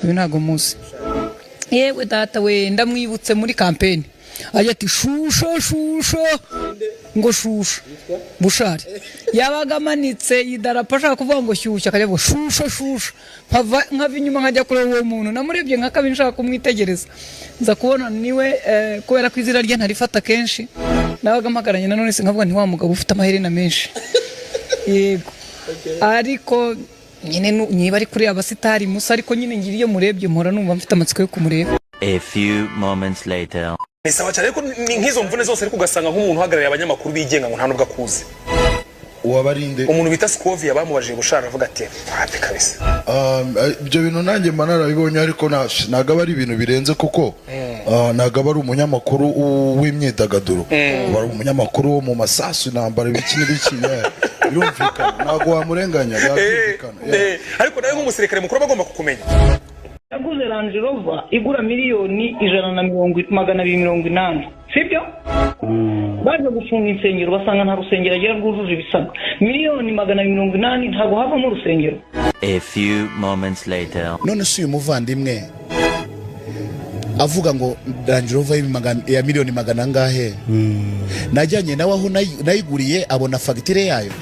ntago muzi yewe data we ndamwibutse muri campaign ajya ati shusho ngo shusho Bushari yabaga amanitse idarapo ashaka kuvuga ngo shyushya akajya ngo shusho nkava inyuma nkajya kure uwo muntu namurebye nka kabiri nshaka kumwitegereza nza kubona niwe kubera ko izira rye ntarifata kenshi nabaga mpagaranye nanone sinkavuga nti wa mugabo ufite amaherena menshi yego ariko nyine niba ari kuri abasitari musa ariko nyine ngiriye murebye mpora numva mfite amatsiko yo kumureba. A few moments later. Nisaba cyane ko nkizo mvune zose ariko ugasanga nk'umuntu uhagarariye abanyamakuru bigenga ngo nta nubwo akuze. Uwabarinde umuntu bita Scovia bamubajije Bushara avuga ati hapi kabisa. Ibyo bintu nanjye manarabibonye ariko nagaba ari ibintu birenze kuko nagaba ari umunyamakuru w'imyidagaduro bari umunyamakuru wo mu masasu nambara ibiki n'ibiki birumvikana nago wamurenganya byumvikana ariko nawe nk'umusirikare mukuru bagomba kukumenya. Yaguze Range Rover igura miliyoni 280, sibyo? Baje gufunga insengero basanga nta rusengero agira rwujuje ibisabwa. Miliyoni 280 ntago havamo urusengero. A few moments later. None si uyu muvandimwe avuga ngo Range Rover ya miliyoni 100 ngahe najyanye nawe aho nayiguriye abona fagitire yayo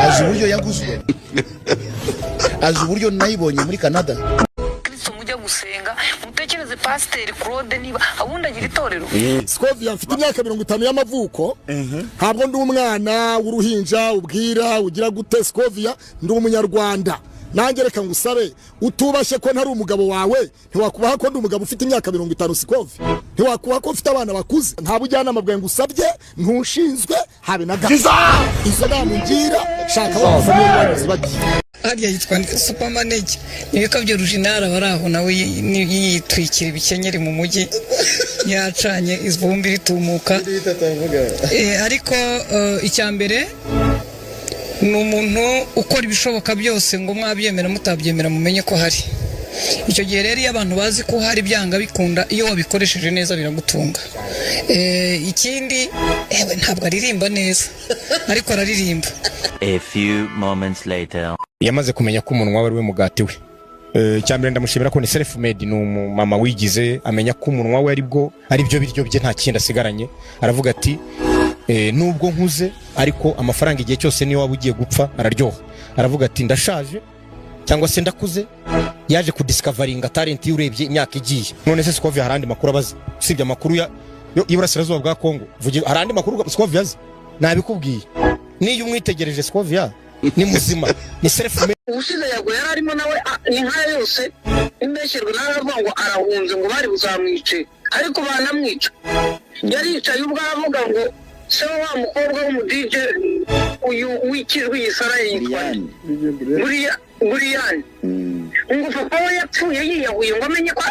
azi uburyo yaguzwe azi uburyo nayibonye muri Canada. Kristo mujya gusenga mutekereze Pastor Claude niba abunda agira itorero. Scovia mfite imyaka 50 y'amavuko ntabwo ndi umwana w'uruhinja ubwira ugira gute Scovia ndi umunyarwanda nanjye reka ngusabe utubashe ko ntari umugabo wawe ntiwakubaha ko ndi umugabo ufite imyaka 50 Scovia ntiwakubaha ko ufite abana bakuze nta bujyanama bwawe ngusabye ntushinzwe habe na gato izo namungira shaka abafamili bagize bagiye hariya yitwandika Supermanage nibikabyo original baraho nawe yitwikira ibikenyeri mu mujyi yacanye izvumbi ritumuka ariko icyambere n'umuntu ukora ibishoboka byose ngo mwabyemera mutabyemera mumenye ko hari icyo gihe rero iyo abantu bazi ko hari byanga bikunda iyo wabikoresheje neza biragutunga. Ikindi ntabwo aririmba neza ariko araririmba. A few moments later. Yamaze kumenya ko umunwa we mugati we cyambere ndamushimira ko ni self made no mama wigize amenya ko umunwa we ari byo biryo bye nta kindi asigaranye aravuga ati nubwo nkuze ariko amafaranga igihe cyose niyo wabugiye gupfa araryoha aravuga ati ndashaje cyangwa se ndakuze yaje ku discoveringa talent y'urebye imyaka igiye none se Scovia harandi makuru abazi usibye amakuru y'Iburasirazuba bwa Kongo harandi makuru Scovia azi nabikubwiye niyo umwitegereje Scovia ni muzima ni self made. Ushize yago yararimo nawe ni nkaya yose imbesherwe naravuga ngo arahunze ngo bari buzamwice ariko banamwica yari yicaye ubwo aravuga ngo se wa mukobwa w'umudj uyu wikirwe yisara yitwa Buriyani ngo papa we yapfuye yiyahuye ngo amenye ko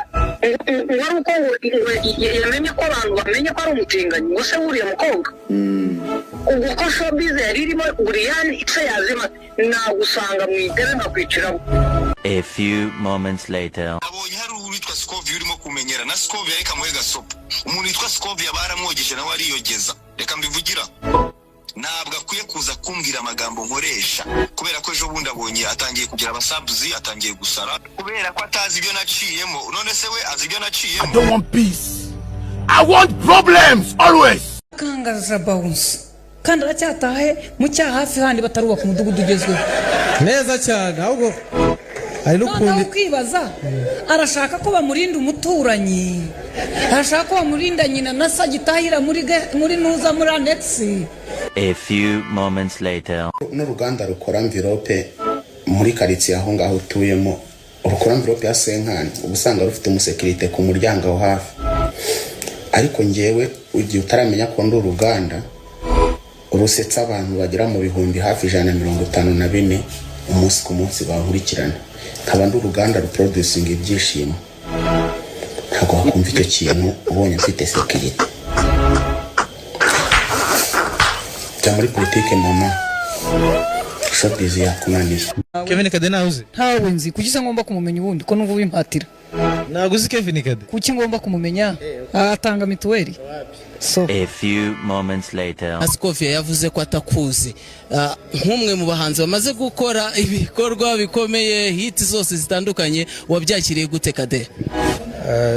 ngari uko yamenye ko abantu bamenye ko ari umutinganyi ngo se wuriye mukobwa ubwo ko showbiz yari irimo Buriyani ipfe yazima nagusanga mu idebe nkakwiciraho. A few moments later. Abonye hari uwitwa Scovia urimo kumenyera na Scovia reka muhega sopo umuntu witwa Scovia baramwogeje nawe ariyogeza reka mbivugira ntabwo akwiye kuza kumbwira amagambo nkoresha kubera ko ejo bundi abonye atangiye kugira abasabzi atangiye gusara kubera ko atazi ibyo naciyemo none se we azi ibyo naciyemo. I don't want peace, I want problems always. Kangaza bounce kandi aracyatahe mu cyaha hafi handi batarubaka umudugudu ugezweho neza cyane ahubwo hari n'ukundi kwibaza arashaka ko bamurinda umuturanyi arashaka ko bamurinda nyina na sagitahira muri nuza muri Annex. A few moments later. N'uruganda rukora envelope muri quartier aho ngaho utuyemo urukora envelope ya Senkani ubusanga rufite umusekirite ku muryango aho hafi ariko ngewe ugiye utaramenya ko ndi uruganda urusetsa abantu bagera mu bihumbi hafi 154 umunsi ku munsi bahurikirana nkaba ndi uruganda ruproducing ibyishimo ntabwo wakumva icyo kintu ubonye mfite sekirite muri politike mama showbiz yakunaniza. Kevin Kadena uzi ntawe nzi kugisa ngomba kumumenya ubundi ko numva wimpatira ntabwo uzi Kevin Kade kuki ngomba kumumenya atanga mituweli so A few moments later. Scovia yavuze ko atakuzi nk'umwe mu bahanzi bamaze gukora ibikorwa bikomeye hit zose zitandukanye wabyakiriye gute Kade?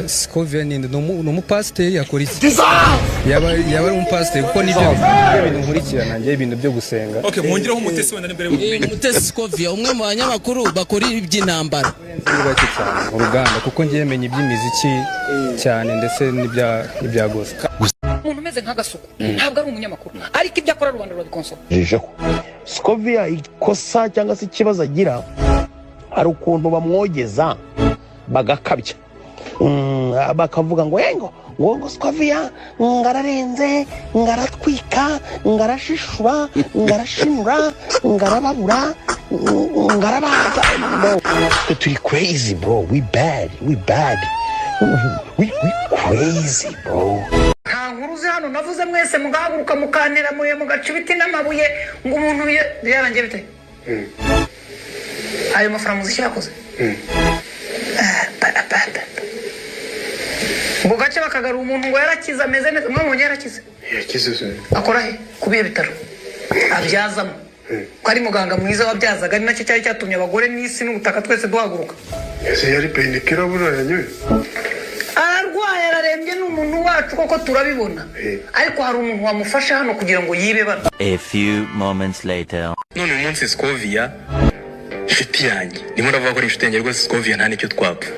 Scovia ni umupasiteri akora iki yaba ari umupasiteri kuko nibyo bintu nkurikirana ngiye ibintu byo gusenga. Okay, mwongeraho umutesi wenda n'imbere y'ubumenyi. Umutesi Scovia umwe mu banyamakuru bakora iby'intambara uruganda kuko ngiye menya iby'imiziki cyane ndetse n'ibya gospel. umuntu umeze nk'agasuku ntabwo ari umunyamakuru ariko ibyo akora rubanda rurabikonsoma. Scovia ikosa cyangwa se ikibazo agira hari ukuntu bamwogeza bagakabya bakavuga ngo ngo Scovia ngararenze ngaratwika ngarashishura ngarashinura ngarababura ngarabaza. Turi crazy bro, we bad we crazy bro. nta nkuru uzi hano navuze mwese mugahaguruka mukanira mugaca ibiti n'amabuye ngo umuntu yarangiye bite ayo mafaranga muziki yakoze ngo gace bakagarura umuntu ngo yarakize ameze neza mwamubonye yarakize akora he kubiye bitaro abyazamo ko ari muganga mwiza wabyazaga ari nacyo cyari cyatumye abagore n'isi n'ubutaka twese duhaguruka. Ese yari penikira buriya yanyoye ararwaye ararembye n'umuntu wacu koko turabibona ariko hari umuntu wamufasha hano kugira ngo yibe bano. A few moments later. None uyu munsi Scovia inshuti yanjye ndimo ndavuga ko ari inshuti yanjye rwose Scovia nta nicyo twapfa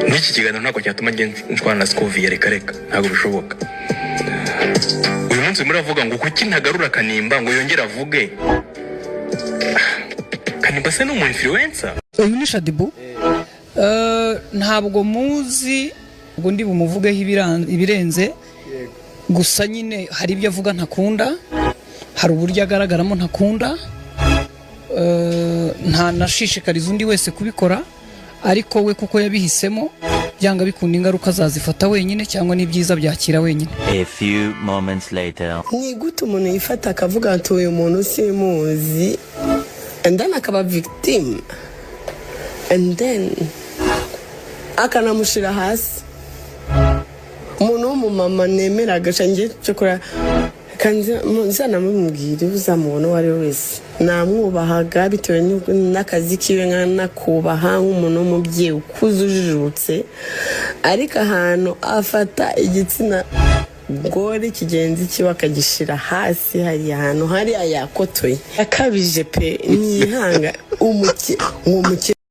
n'iki kiganiro ntabwo cyatuma nshwana na Scovia reka ntabwo bishoboka. Uyu munsi muravuga ngo kuki ntagarura Kanimba ngo yongere avuge Kanimba se n'umu influencer. Uyu ni Shadibu ntabwo muzi ngo ndi bumuvugeho ibirenze gusa nyine hari ibyo avuga ntakunda hari uburyo agaragaramo ntakunda nta nashishikariza undi wese kubikora ariko we kuko yabihisemo byanga bikunda ingaruka azazifata wenyine cyangwa n'ibyiza byakira wenyine. A few moments later. Ni gute umuntu yifata akavuga ati uyu muntu simuzi and then akaba victim and then akanamushira hasi umuntu w'umumama nemera agashangiye cyo kora kanzana mumubwire uzamubona wari wese namwubahaga bitewe n'akazi kiwe nkanakubaha nk'umuntu w'umubyeyi ukuzujijutse ariko ahantu afata igitsina gore kigenzi kiwe akagishira hasi hari ahantu hari ayakotoye akabije pe nihanga umuke